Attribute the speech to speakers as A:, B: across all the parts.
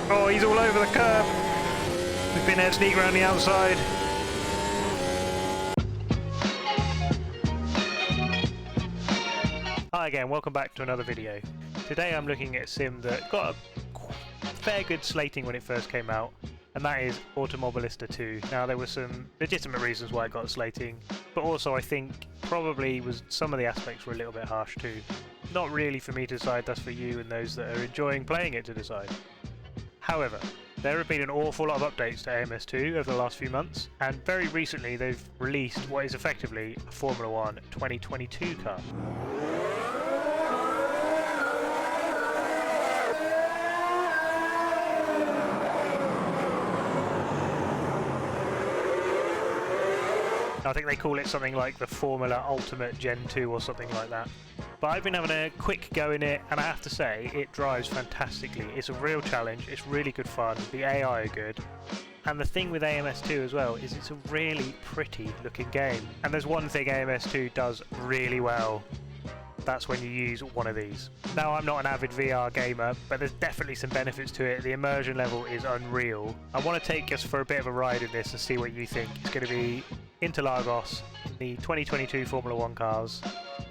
A: Oh, he's all over the curb. We've been able to sneak around the outside. Hi again, welcome back to another video. Today I'm looking at a sim that got a fair good slating when it first came out, and that is Automobilista 2. Now there were some legitimate reasons why it got a slating, but also I think probably some of the aspects were a little bit harsh too. Not really for me to decide, that's for you and those that are enjoying playing it to decide. However, there have been an awful lot of updates to AMS2 over the last few months, and very recently they've released what is effectively a Formula 1 2022 car. I think they call it something like the Formula Ultimate Gen 2 or something like that. But I've been having a quick go in it, and I have to say, it drives fantastically. It's a real challenge, it's really good fun, the AI are good. And the thing with AMS2 as well is it's a really pretty looking game. And there's one thing AMS2 does really well. That's when you use one of these. Now, I'm not an avid VR gamer, but there's definitely some benefits to it. The immersion level is unreal. I want to take us for a bit of a ride in this and see what you think. It's going to be Interlagos, the 2022 Formula 1 cars.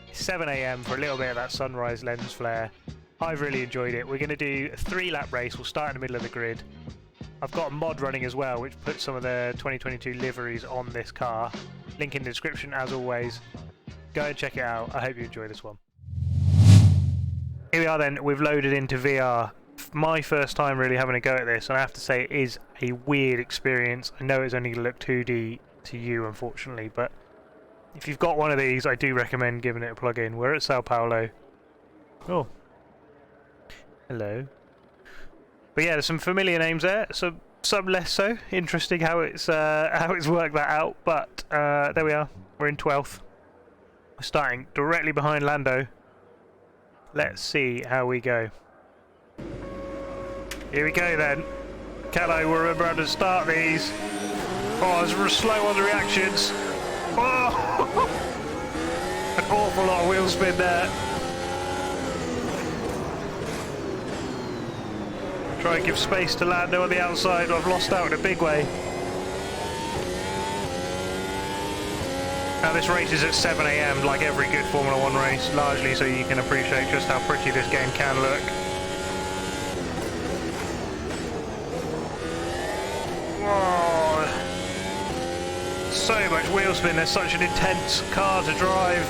A: It's 7 AM for a little bit of that sunrise lens flare. I've really enjoyed it. We're going to do a 3-lap race. We'll start in the middle of the grid. I've got a mod running as well, which puts some of the 2022 liveries on this car. Link in the description as always. Go and check it out. I hope you enjoy this one. Here we are then, we've loaded into VR. My first time really having a go at this, and I have to say it is a weird experience. I know it's only going to look 2D to you, unfortunately, but if you've got one of these, I do recommend giving it a plug-in. We're at Sao Paulo. Oh. Hello. But yeah, there's some familiar names there, some less so. Interesting how it's worked that out, but there we are. We're in 12th. We're starting directly behind Lando. Let's see how we go. Here we go then. Callow will remember how to start these. Oh, we're slow on the reactions. Oh! An awful lot of wheel spin there. Try and give space to Lando on the outside. I've lost out in a big way. Now this race is at 7 AM like every good Formula 1 race, largely so you can appreciate just how pretty this game can look. Whoa. So much wheel spin, there's such an intense car to drive.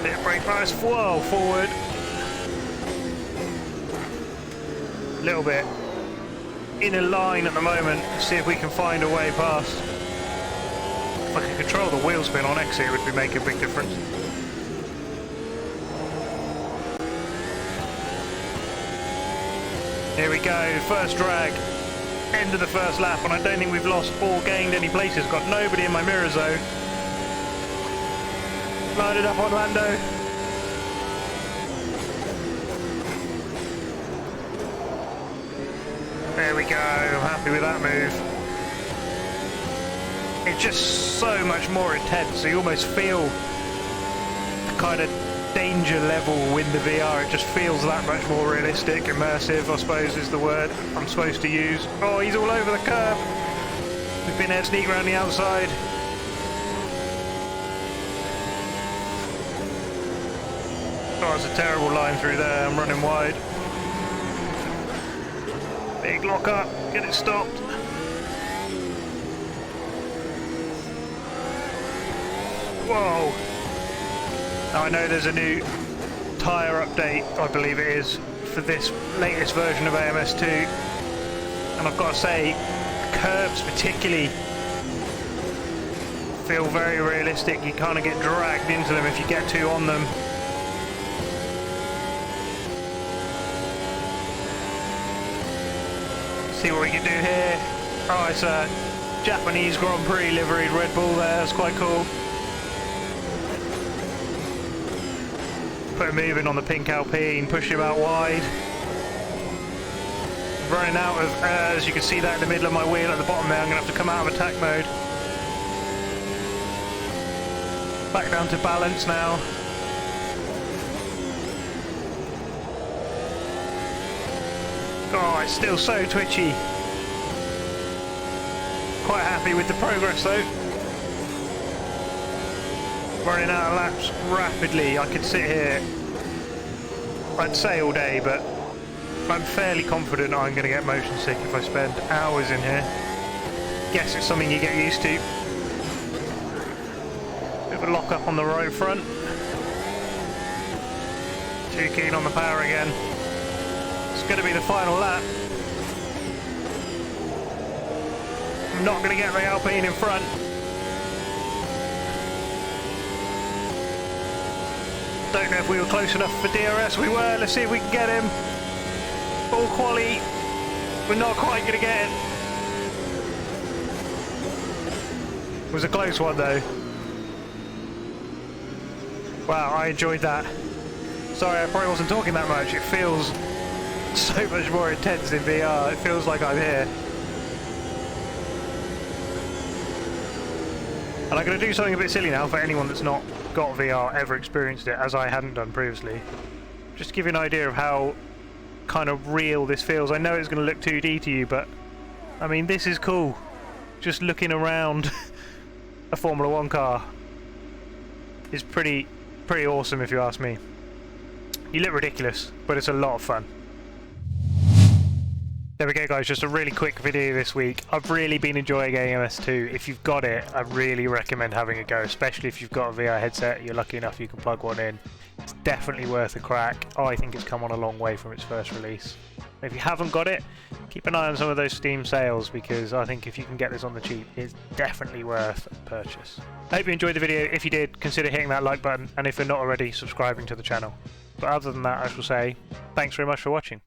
A: Bit of brake bias, whoa, forward. A little bit in a line at the moment, see if we can find a way past. If I could control the wheel spin on exit, it would be making a big difference. Here we go, first drag, end of the first lap, and I don't think we've lost or gained any places. Got nobody in my mirror zone. Line it up on Lando. There we go, I'm happy with that move. It's just so much more intense, so you almost feel the kind of danger level in the VR. It just feels that much more realistic, immersive, I suppose is the word I'm supposed to use. Oh, he's all over the curb. We've been able to sneak around the outside. Oh, it's a terrible line through there, I'm running wide. Big lock up, get it stopped. Whoa! Now I know there's a new tyre update, I believe it is, for this latest version of AMS2. And I've got to say, curbs particularly feel very realistic. You kind of get dragged into them if you get too on them. See what we can do here. Oh, it's a Japanese Grand Prix liveried Red Bull there, that's quite cool. Put him moving on the pink Alpine, push him out wide. Running out of, as you can see that in the middle of my wheel at the bottom there, I'm going to have to come out of attack mode. Back down to balance now. Oh, it's still so twitchy. Quite happy with the progress though. Running out of laps rapidly. I could sit here, I'd say all day, but I'm fairly confident I'm going to get motion sick if I spend hours in here. Guess it's something you get used to. Bit of a lock up on the right front. Too keen on the power again. It's going to be the final lap. I'm not going to get the Alpine in front. Don't know if we were close enough for DRS. We were. Let's see if we can get him. Full quali. We're not quite going to get it. It was a close one though. Wow, I enjoyed that. Sorry, I probably wasn't talking that much. It feels so much more intense in VR. It feels like I'm here. And I'm going to do something a bit silly now for anyone that's not got VR, ever experienced it, as I hadn't done previously. Just to give you an idea of how kind of real this feels. I know it's going to look 2D to you, but I mean, this is cool. Just looking around a Formula 1 car is pretty awesome if you ask me. You look ridiculous, but it's a lot of fun. There we go guys, just a really quick video this week. I've really been enjoying AMS2. If you've got it, I really recommend having a go, especially if you've got a VR headset, you're lucky enough you can plug one in. It's definitely worth a crack. I think it's come on a long way from its first release. If you haven't got it, keep an eye on some of those Steam sales, because I think if you can get this on the cheap, it's definitely worth a purchase. I hope you enjoyed the video. If you did, consider hitting that like button, and if you're not already, subscribing to the channel. But other than that, I shall say, thanks very much for watching.